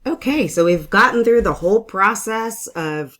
Okay, so we've gotten through the whole process of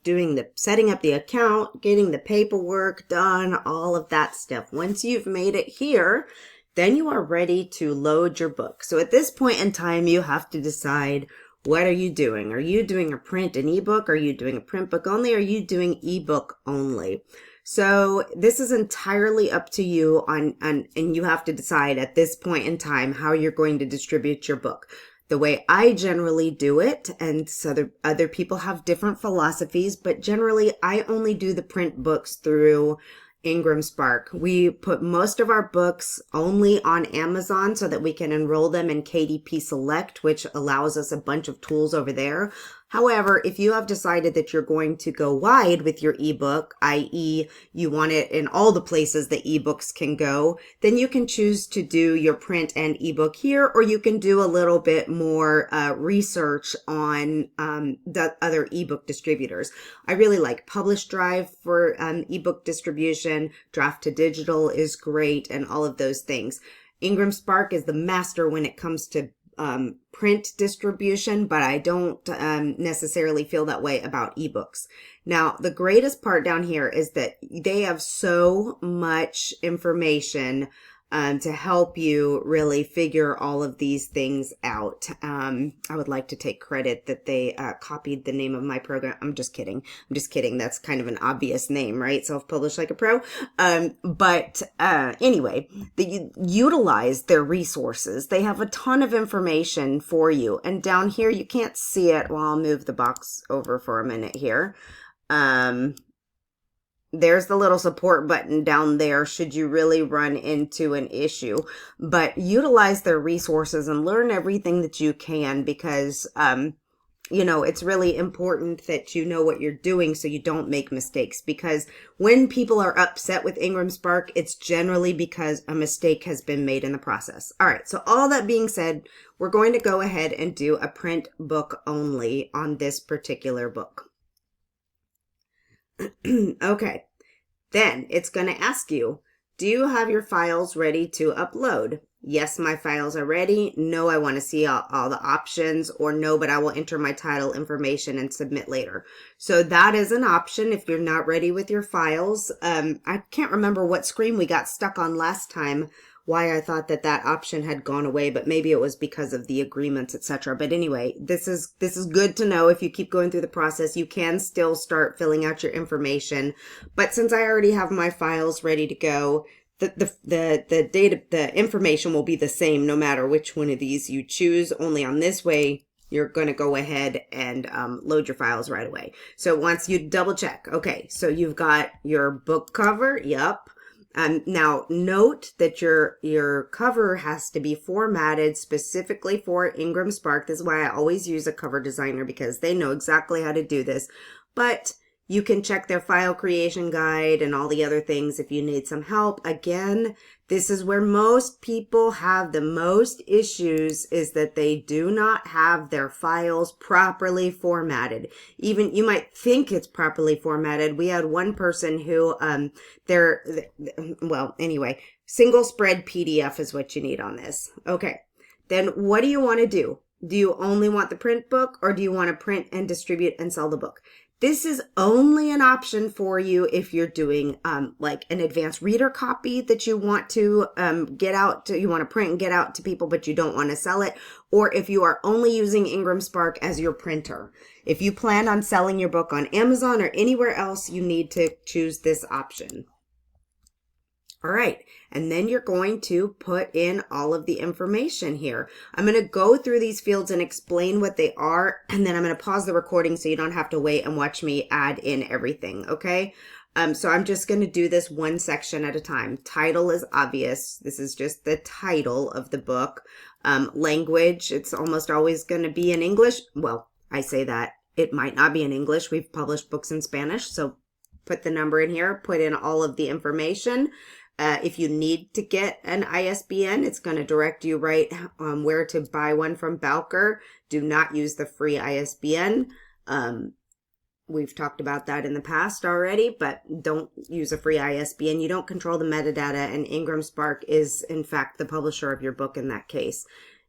setting up the account, getting the paperwork done, all of that stuff. Once you've made it here, then you are ready to load your book. So at this point in time, you have to decide, what are you doing? Are you doing a print and ebook? Are you doing a print book only? Are you doing ebook only? So this is entirely up to you and you have to decide at this point in time how you're going to distribute your book. The way I generally do it, and so other people have different philosophies, but generally I only do the print books through IngramSpark. We put most of our books only on Amazon so that we can enroll them in KDP Select, which allows us a bunch of tools over there. However, if you have decided that you're going to go wide with your ebook, i.e. you want it in all the places that ebooks can go, then you can choose to do your print and ebook here, or you can do a little bit more research on the other ebook distributors. I really like Publish Drive for ebook distribution. Draft to Digital is great, and all of those things. IngramSpark is the master when it comes to print distribution, but I don't necessarily feel that way about ebooks. Now, the greatest part down here is that they have so much information to help you really figure all of these things out. I would like to take credit that they copied the name of my program. I'm just kidding. That's kind of an obvious name, right? Self-Publish Like a Pro. Anyway, they utilize their resources. They have a ton of information for you. And down here, you can't see it. Well, I'll move the box over for a minute here. There's the little support button down there should you really run into an issue. But utilize their resources and learn everything that you can, because, it's really important that you know what you're doing so you don't make mistakes. Because when people are upset with IngramSpark, it's generally because a mistake has been made in the process. All right, so all that being said, we're going to go ahead and do a print book only on this particular book. Okay, then it's going to ask you, do you have your files ready to upload? Yes, my files are ready. No, I want to see all the options, or no, but I will enter my title information and submit later. So that is an option if you're not ready with your files. I can't remember what screen we got stuck on last time, why I thought that option had gone away, but maybe it was because of the agreements, etc. But anyway, this is good to know. If you keep going through the process, you can still start filling out your information. But since I already have my files ready to go, the information will be the same no matter which one of these you choose. Only on this way, you're going to go ahead and load your files right away. So once you double check, okay, so you've got your book cover. Yep. Now note that your cover has to be formatted specifically for IngramSpark. This is why I always use a cover designer, because they know exactly how to do this. But you can check their file creation guide and all the other things if you need some help. Again, this is where most people have the most issues, is that they do not have their files properly formatted. Even you might think it's properly formatted. We had one person who, anyway, single spread PDF is what you need on this. Okay, then what do you want to do? Do you only want the print book, or do you want to print and distribute and sell the book? This is only an option for you if you're doing like an advanced reader copy that you want to you want to print and get out to people, but you don't want to sell it, or if you are only using IngramSpark as your printer. If you plan on selling your book on Amazon or anywhere else, you need to choose this option. All right, and then you're going to put in all of the information here. I'm going to go through these fields and explain what they are, and then I'm going to pause the recording so you don't have to wait and watch me add in everything, okay? So I'm just going to do this one section at a time. Title is obvious. This is just the title of the book. Language, it's almost always going to be in English. Well, I say that. It might not be in English. We've published books in Spanish, so put the number in here, put in all of the information. If you need to get an ISBN, it's going to direct you right where to buy one from Bowker. Do not use the free ISBN. We've talked about that in the past already, but don't use a free ISBN. You don't control the metadata, and IngramSpark is, in fact, the publisher of your book in that case.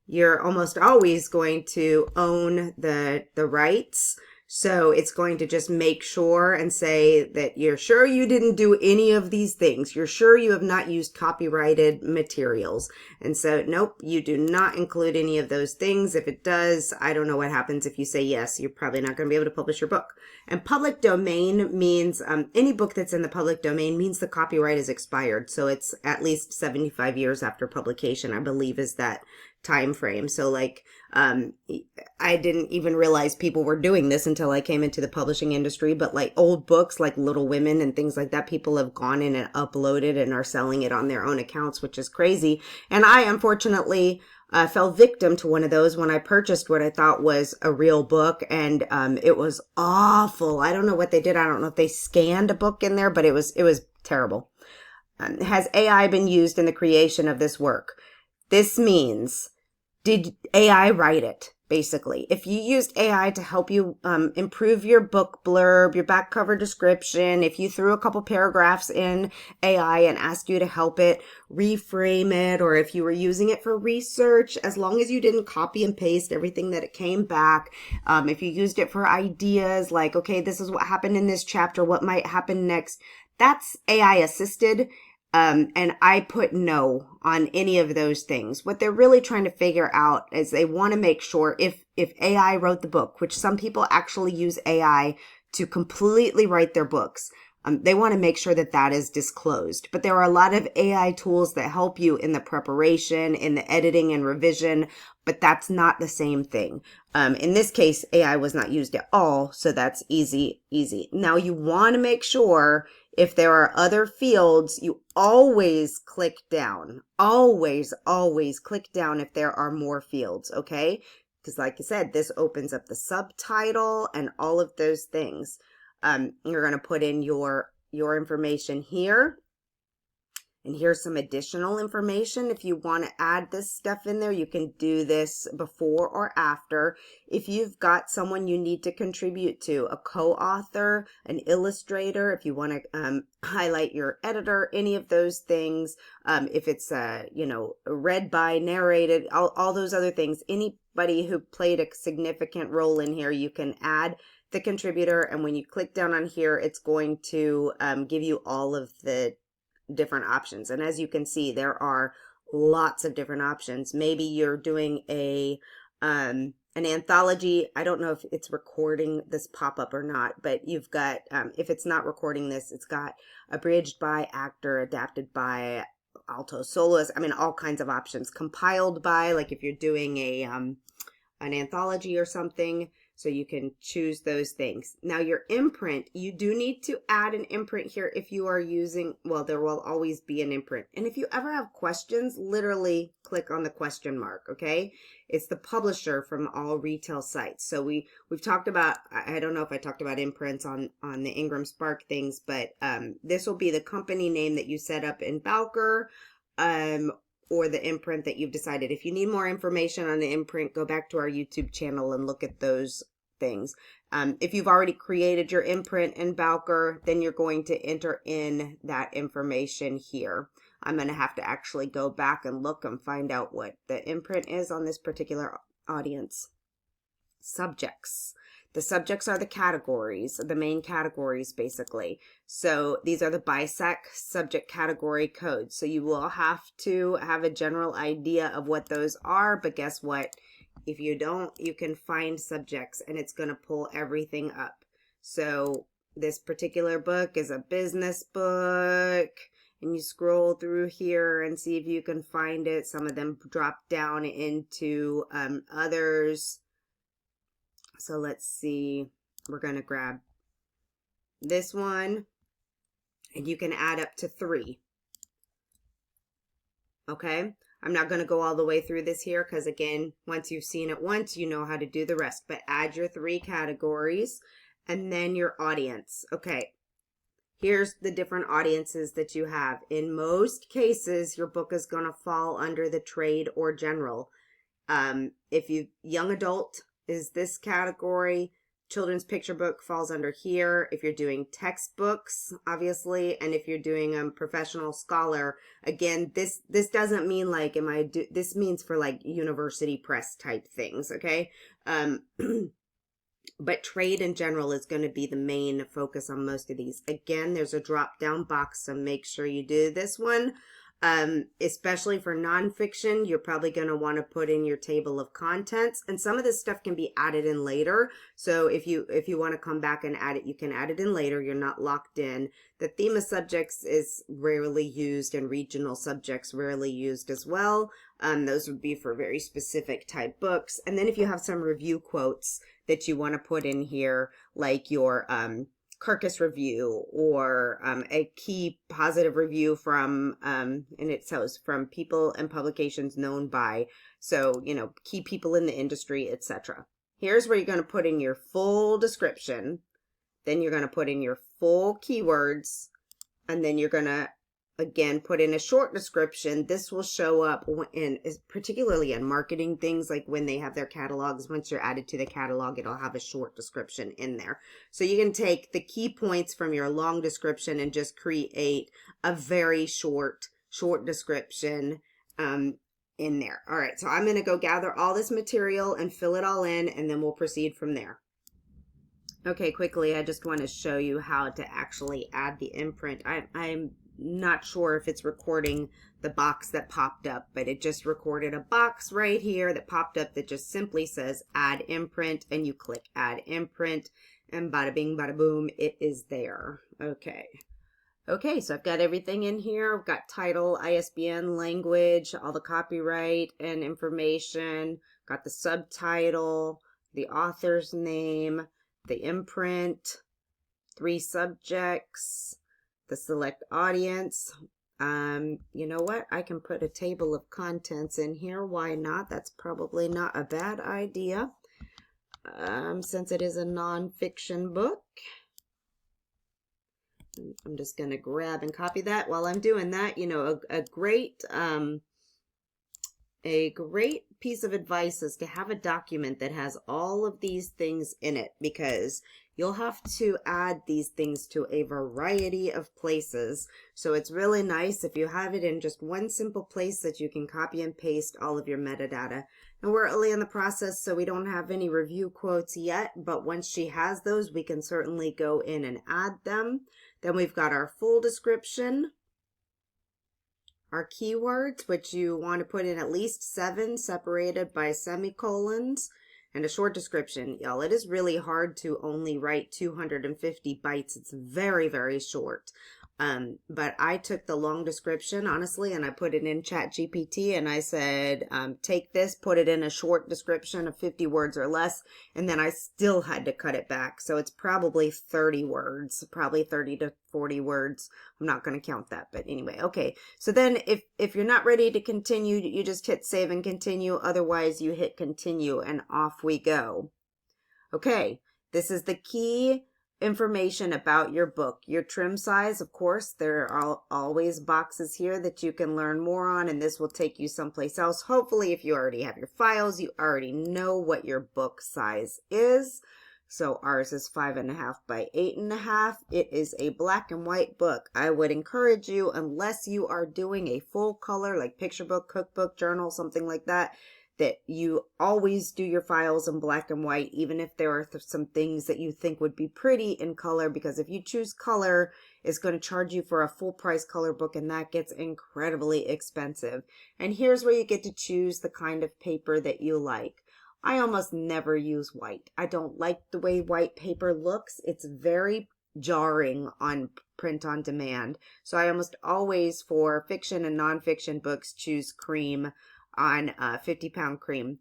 you're almost always going to own the rights. So it's going to just make sure and say that you're sure you didn't do any of these things. You're sure you have not used copyrighted materials. And so, nope, you do not include any of those things. If it does, I don't know what happens if you say yes. You're probably not going to be able to publish your book. And public domain means any book that's in the public domain means the copyright is expired. So it's at least 75 years after publication, I believe, is that time frame. So like I didn't even realize people were doing this until I came into the publishing industry, but like old books like Little Women and things like that, people have gone in and uploaded and are selling it on their own accounts, which is crazy. And I unfortunately fell victim to one of those when I purchased what I thought was a real book, and it was awful. I don't know what they did. I don't know if they scanned a book in there, but it was terrible. Has AI been used in the creation of this work? This means, did AI write it? Basically, if you used AI to help you improve your book blurb, your back cover description, if you threw a couple paragraphs in AI and asked you to help it reframe it, or if you were using it for research, as long as you didn't copy and paste everything that it came back, if you used it for ideas like, okay, this is what happened in this chapter, what might happen next, that's AI assisted. And I put no on any of those things. What they're really trying to figure out is they want to make sure if AI wrote the book, which some people actually use AI to completely write their books, they want to make sure that that is disclosed. But there are a lot of AI tools that help you in the preparation, in the editing and revision, but that's not the same thing. In this case, AI was not used at all, so that's easy. Now you want to make sure if there are other fields, you always click down. Always click down if there are more fields, okay? Because like I said, this opens up the subtitle and all of those things. You're going to put in your information here. And here's some additional information. If you want to add this stuff in there, you can do this before or after. If you've got someone you need to contribute to, a co-author, an illustrator, if you want to highlight your editor, any of those things, if it's, read by, narrated, all those other things, anybody who played a significant role in here, you can add the contributor. And when you click down on here, it's going to give you all of the different options. And as you can see, there are lots of different options. Maybe you're doing an anthology. I don't know if it's recording this pop-up or not, but you've got, if it's not recording this, it's got abridged by, actor, adapted by, alto, soloist. I mean, all kinds of options. Compiled by, like if you're doing an anthology or something. So you can choose those things. Now your imprint, you do need to add an imprint here if you are using, well, there will always be an imprint. And if you ever have questions, literally click on the question mark, okay? It's the publisher from all retail sites. So we've talked about, I don't know if I talked about imprints on the IngramSpark things, but this will be the company name that you set up in Bowker, or the imprint that you've decided. If you need more information on the imprint, go back to our YouTube channel and look at those things. If you've already created your imprint in Bowker, then you're going to enter in that information here. I'm going to have to actually go back and look and find out what the imprint is on this particular audience. Subjects. The subjects are the categories, the main categories, basically. So these are the BISAC subject category codes. So you will have to have a general idea of what those are, but guess what? If you don't, you can find subjects and it's going to pull everything up. So this particular book is a business book, and you scroll through here and see if you can find it. Some of them drop down into others. So let's see, we're going to grab this one, and you can add up to 3. Okay, I'm not going to go all the way through this here because, again, once you've seen it once, you know how to do the rest. But add your 3 categories and then your audience. Okay, here's the different audiences that you have. In most cases, your book is going to fall under the trade or general. If you young adult is this category, children's picture book falls under here. If you're doing textbooks, obviously, and if you're doing professional scholar, again, this doesn't mean like this means for like university press type things, okay? But trade in general is going to be the main focus on most of these. Again, there's a drop down box, so make sure you do this one. Especially for nonfiction, you're probably going to want to put in your table of contents, and some of this stuff can be added in later. So if you want to come back and add it, you can add it in later. You're not locked in. The theme of subjects is rarely used, and regional subjects rarely used as well. Those would be for very specific type books. And then if you have some review quotes that you want to put in here, like your Carcass review or a key positive review from and it says from people and publications known by, so key people in the industry, etc. Here's where you're going to put in your full description, then you're going to put in your full keywords, and then you're going to again put in a short description. This will show up particularly in marketing things, like when they have their catalogs. Once you're added to the catalog, it'll have a short description in there. So you can take the key points from your long description and just create a very short description in there. All right, so I'm going to go gather all this material and fill it all in, and then we'll proceed from there. Okay, quickly, I just want to show you how to actually add the imprint. I'm not sure if it's recording the box that popped up, but it just recorded a box right here that popped up that just simply says add imprint, and you click add imprint, and bada bing bada boom, it is there. Okay, so I've got everything in here. I've got title, ISBN, language, all the copyright and information, got the subtitle, the author's name, the imprint, 3 subjects, the select audience. You know what? I can put a table of contents in here. Why not? That's probably not a bad idea. Since it is a nonfiction book. I'm just going to grab and copy that. While I'm doing that, a great piece of advice is to have a document that has all of these things in it, because you'll have to add these things to a variety of places. So it's really nice if you have it in just one simple place that you can copy and paste all of your metadata. And we're early in the process, so we don't have any review quotes yet, but once she has those, we can certainly go in and add them. Then we've got our full description, our keywords, which you want to put in at least 7 separated by semicolons, and a short description. Y'all, it is really hard to only write 250 bytes. It's very, very short. But I took the long description, honestly, and I put it in ChatGPT, and I said, take this, put it in a short description of 50 words or less, and then I still had to cut it back. So it's probably 30 words, probably 30 to 40 words. I'm not going to count that, but anyway, okay. So then if you're not ready to continue, you just hit save and continue. Otherwise, you hit continue, and off we go. Okay, this is the key information about your book. Your trim size, of course, there are always boxes here that you can learn more on, and this will take you someplace else. Hopefully, if you already have your files, you already know what your book size is. So ours is 5.5 by 8.5. It is a black and white book. I would encourage you, unless you are doing a full color, like picture book, cookbook, journal, something like that, that you always do your files in black and white, even if there are some things that you think would be pretty in color, because if you choose color, it's going to charge you for a full price color book, and that gets incredibly expensive. And here's where you get to choose the kind of paper that you like. I almost never use white. I don't like the way white paper looks. It's very jarring on print on demand. So I almost always, for fiction and nonfiction books, choose cream on 50-pound cream.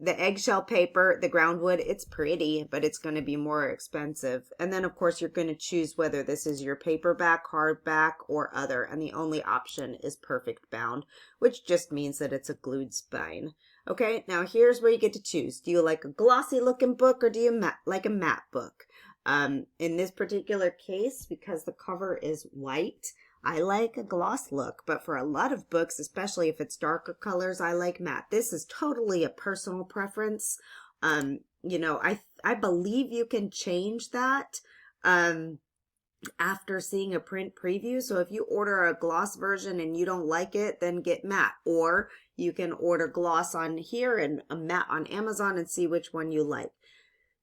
The eggshell paper, the groundwood, it's pretty, but it's going to be more expensive. And then, of course, you're going to choose whether this is your paperback, hardback, or other. And the only option is perfect bound, which just means that it's a glued spine. Okay, now here's where you get to choose. Do you like a glossy looking book, or do you like a matte book? In this particular case, because the cover is white, I like a gloss look, but for a lot of books, especially if it's darker colors, I like matte. This is totally a personal preference. I believe you can change that after seeing a print preview. So if you order a gloss version and you don't like it, then get matte, or you can order gloss on here and a matte on Amazon and see which one you like.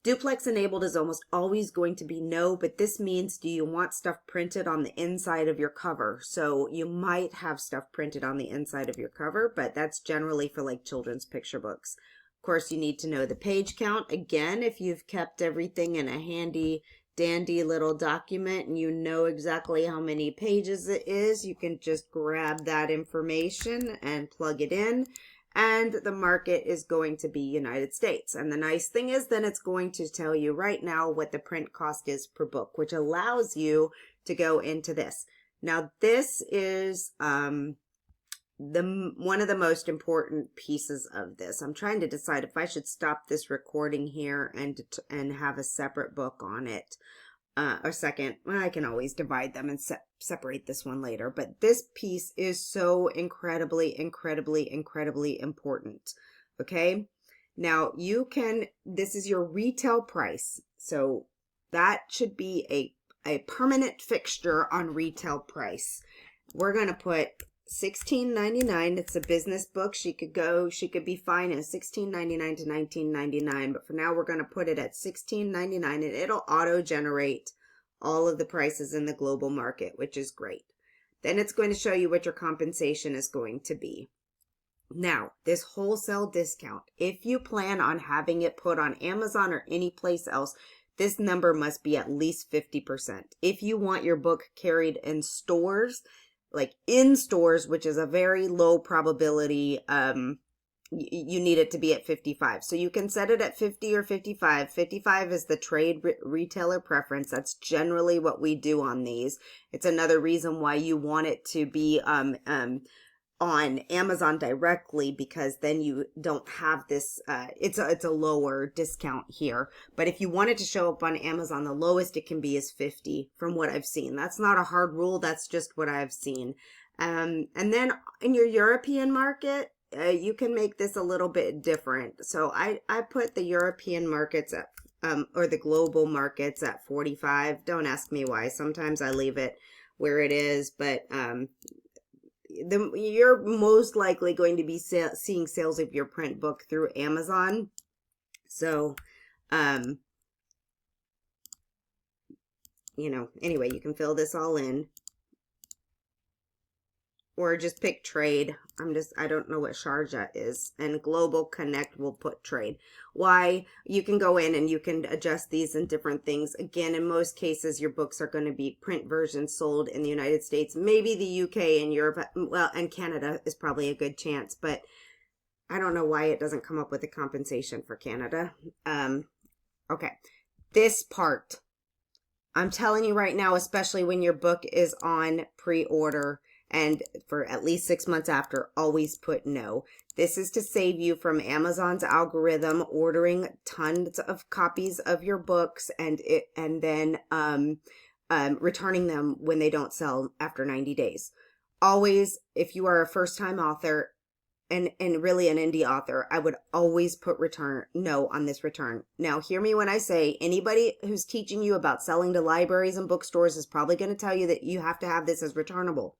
Duplex enabled is almost always going to be no, but this means, do you want stuff printed on the inside of your cover? So you might have stuff printed on the inside of your cover, but that's generally for like children's picture books. Of course, you need to know the page count. Again, if you've kept everything in a handy dandy little document and you know exactly how many pages it is, you can just grab that information and plug it in. And the market is going to be United States. And the nice thing is then it's going to tell you right now what the print cost is per book, which allows you to go into this. Now, this is one of the most important pieces of this. I'm trying to decide if I should stop this recording here and have a separate book on it. Or second, well, I can always divide them and separate this one later. But this piece is so incredibly, incredibly, incredibly important. Okay. Now this is your retail price. So that should be a permanent fixture on retail price. We're going to put $16.99. It's a business book. She could be fine at $16.99 to $19.99, but for now we're going to put it at $16.99 and it'll auto generate all of the prices in the global market, which is great. Then it's going to show you what your compensation is going to be. Now, this wholesale discount, if you plan on having it put on Amazon or any place else, this number must be at least 50%. If you want your book carried in stores, like in stores, which is a very low probability, you need it to be at 55. So you can set it at 50 or 55. 55 is the trade retailer preference. That's generally what we do on these. It's another reason why you want it to be on Amazon directly, because then you don't have this, it's a lower discount here. But if you want it to show up on Amazon, the lowest it can be is 50 from what I've seen. That's not a hard rule. That's just what I've seen. And then in your European market, you can make this a little bit different. So I put the European markets at, or the global markets at 45. Don't ask me why. Sometimes I leave it where it is, but, you're most likely going to be seeing sales of your print book through Amazon. So, anyway, you can fill this all in. Or just pick trade. I don't know what Sharjah is. And Global Connect will put trade. Why? You can go in and you can adjust these and different things. Again, in most cases, your books are going to be print versions sold in the United States. Maybe the UK and Europe, well, and Canada is probably a good chance. But I don't know why it doesn't come up with a compensation for Canada. Okay. This part, I'm telling you right now, especially when your book is on pre-order, and for at least 6 months after, always put no. This is to save you from Amazon's algorithm ordering tons of copies of your books and then returning them when they don't sell after 90 days. Always, if you are a first-time author and really an indie author, I would always put no on this return. Now, hear me when I say anybody who's teaching you about selling to libraries and bookstores is probably going to tell you that you have to have this as returnable.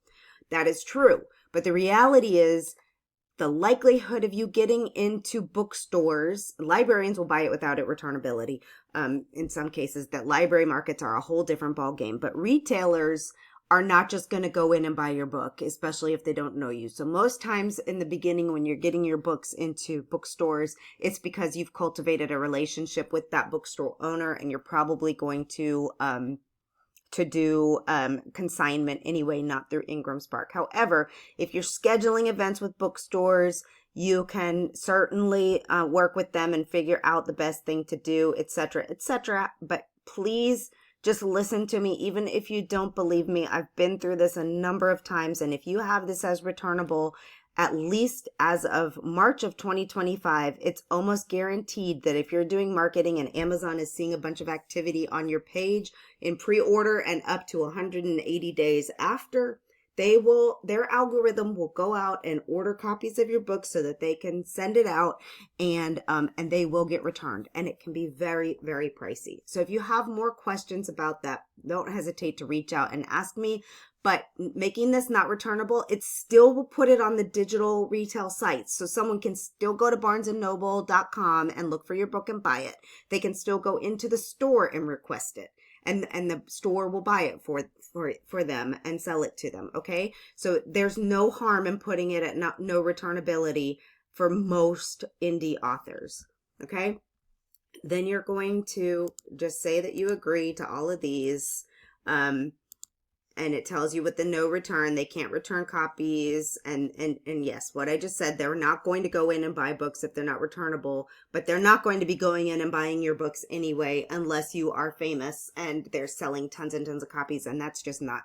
That is true. But the reality is the likelihood of you getting into bookstores, librarians will buy it without it returnability. In some cases, that library markets are a whole different ballgame. But retailers are not just going to go in and buy your book, especially if they don't know you. So most times in the beginning when you're getting your books into bookstores, it's because you've cultivated a relationship with that bookstore owner and you're probably going to do consignment anyway, not through IngramSpark. However, if you're scheduling events with bookstores, you can certainly work with them and figure out the best thing to do, etc., etc. But please just listen to me. Even if you don't believe me, I've been through this a number of times. And if you have this as returnable, at least as of March of 2025, it's almost guaranteed that if you're doing marketing and Amazon is seeing a bunch of activity on your page in pre-order and up to 180 days after, their algorithm will go out and order copies of your book so that they can send it out, and they will get returned, and it can be very, very pricey. So if you have more questions about that, don't hesitate to reach out and ask me. But making this not returnable, it still will put it on the digital retail sites. So someone can still go to barnesandnoble.com and look for your book and buy it. They can still go into the store and request it. And the store will buy it for them and sell it to them. Okay. So there's no harm in putting it at no returnability for most indie authors. Okay. Then you're going to just say that you agree to all of these. And it tells you with the no return, they can't return copies. And yes, what I just said, they're not going to go in and buy books if they're not returnable, but they're not going to be going in and buying your books anyway, unless you are famous and they're selling tons and tons of copies. And that's just not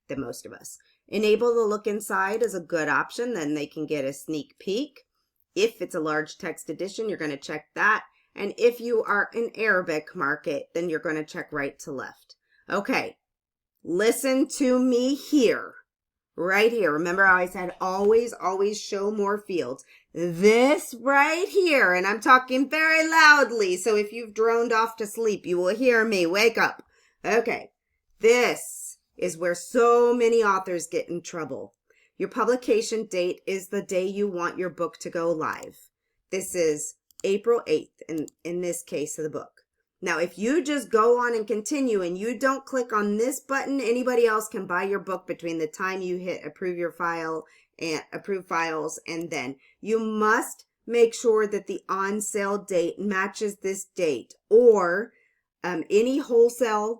the most of us. Enable the look inside is a good option. Then they can get a sneak peek. If it's a large text edition, you're going to check that. And if you are an Arabic market, then you're going to check right to left. Okay. Listen to me here, right here. Remember how I said always, always show more fields. This right here, and I'm talking very loudly, so if you've droned off to sleep, you will hear me. Wake up. Okay, this is where so many authors get in trouble. Your publication date is the day you want your book to go live. This is April 8th in this case of the book. Now, if you just go on and continue and you don't click on this button, anybody else can buy your book between the time you hit approve your file and approve files. And then you must make sure that the on sale date matches this date, or any wholesaler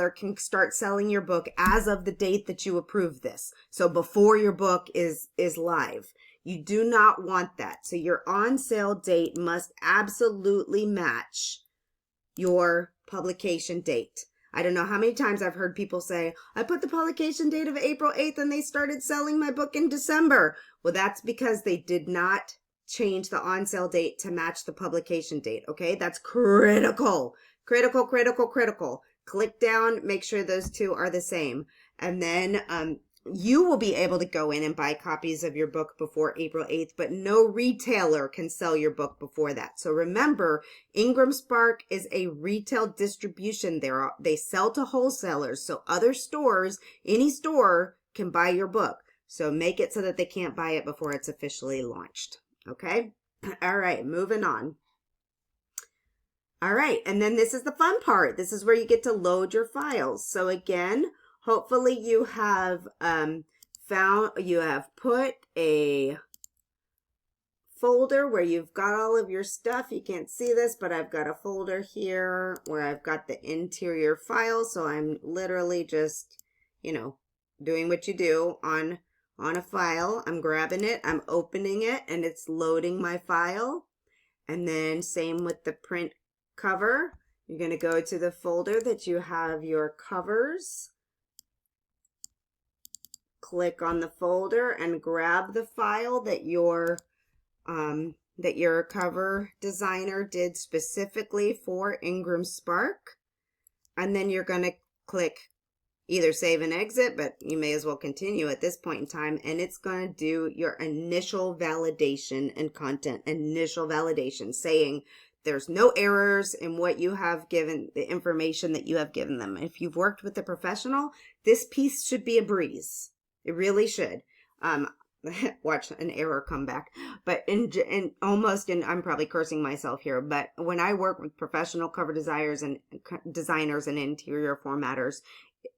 can start selling your book as of the date that you approve this. So before your book is live. You do not want that. So your on sale date must absolutely match your publication date. I don't know how many times I've heard people say, I put the publication date of April 8th and they started selling my book in December. Well, that's because they did not change the on sale date to match the publication date. Okay, that's critical. Critical, critical, critical. Click down, make sure those two are the same. And then you will be able to go in and buy copies of your book before April 8th, but no retailer can sell your book before that. So remember, IngramSpark is a retail distribution. They sell to wholesalers. So other stores, any store can buy your book. So make it so that they can't buy it before it's officially launched. Okay? All right, moving on. All right, and then this is the fun part. This is where you get to load your files. So again, hopefully you have put a folder where you've got all of your stuff. You can't see this, but I've got a folder here where I've got the interior file. So I'm literally just, doing what you do on a file. I'm grabbing it, I'm opening it, and it's loading my file. And then same with the print cover. You're going to go to the folder that you have your covers. Click on the folder and grab the file that your cover designer did specifically for IngramSpark. And then you're going to click either save and exit, but you may as well continue at this point in time. And it's going to do your initial validation and content initial validation, saying there's no errors in what you have given, the information that you have given them. If you've worked with a professional, this piece should be a breeze. It really should. Watch an error come back. But I'm probably cursing myself here, but when I work with professional cover designers and interior formatters,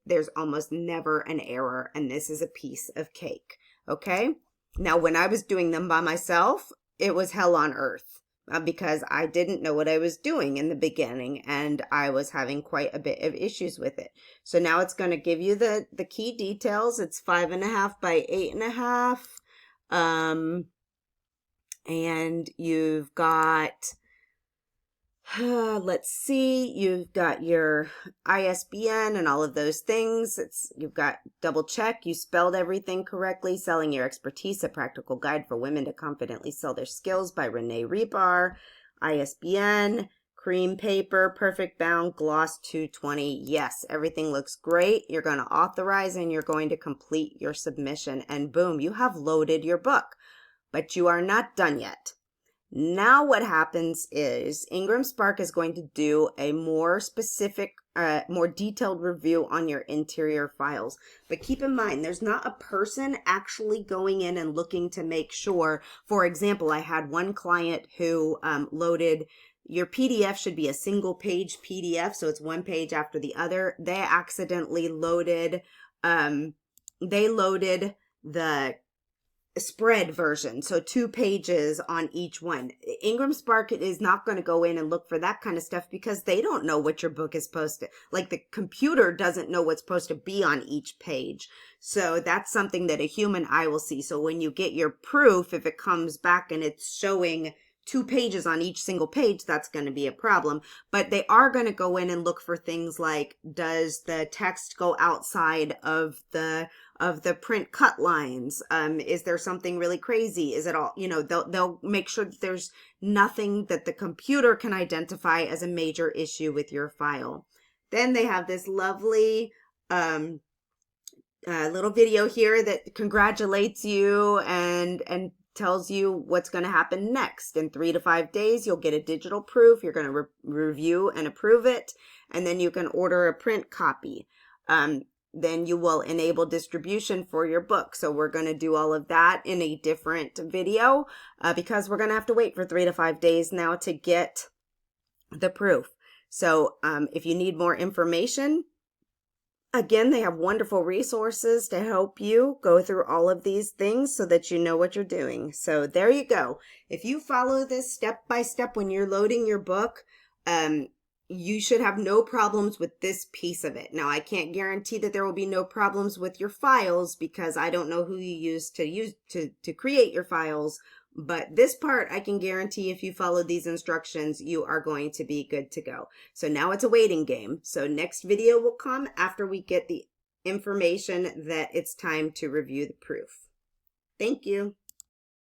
there's almost never an error, and this is a piece of cake. Okay? Now, when I was doing them by myself, it was hell on earth. Because I didn't know what I was doing in the beginning, and I was having quite a bit of issues with it. So now it's going to give you the key details. It's 5.5 by 8.5. And you've got, let's see, you've got your ISBN and all of those things. You've got double check. You spelled everything correctly. Selling Your Expertise, a practical guide for women to confidently sell their skills by Renee Rebar. ISBN, cream paper, perfect bound, gloss 220. Yes, everything looks great. You're going to authorize and you're going to complete your submission, and boom, you have loaded your book. But you are not done yet. Now what happens is IngramSpark is going to do a more specific, more detailed review on your interior files. But keep in mind, there's not a person actually going in and looking to make sure. For example, I had one client who loaded, your PDF should be a single page PDF, so it's one page after the other. They accidentally loaded, the spread version, so 2 pages on each one. IngramSpark is not going to go in and look for that kind of stuff because they don't know what your book is supposed to, like the computer doesn't know what's supposed to be on each page. So that's something that a human eye will see. So when you get your proof, if it comes back and it's showing 2 pages on each single page, that's going to be a problem. But they are going to go in and look for things like, does the text go outside of the print cut lines? Is there something really crazy? Is it all, they'll make sure that there's nothing that the computer can identify as a major issue with your file. Then they have this lovely little video here that congratulates you and tells you what's going to happen next. In 3 to 5 days, you'll get a digital proof. You're going to review and approve it, and then you can order a print copy. Then you will enable distribution for your book. So we're going to do all of that in a different video because we're going to have to wait for 3 to 5 days now to get the proof. So if you need more information, again, they have wonderful resources to help you go through all of these things so that you know what you're doing. So there you go. If you follow this step by step when you're loading your book, you should have no problems with this piece of it. Now, I can't guarantee that there will be no problems with your files because I don't know who you use to create your files. But this part, I can guarantee if you follow these instructions, you are going to be good to go. So now it's a waiting game. So next video will come after we get the information that it's time to review the proof. Thank you.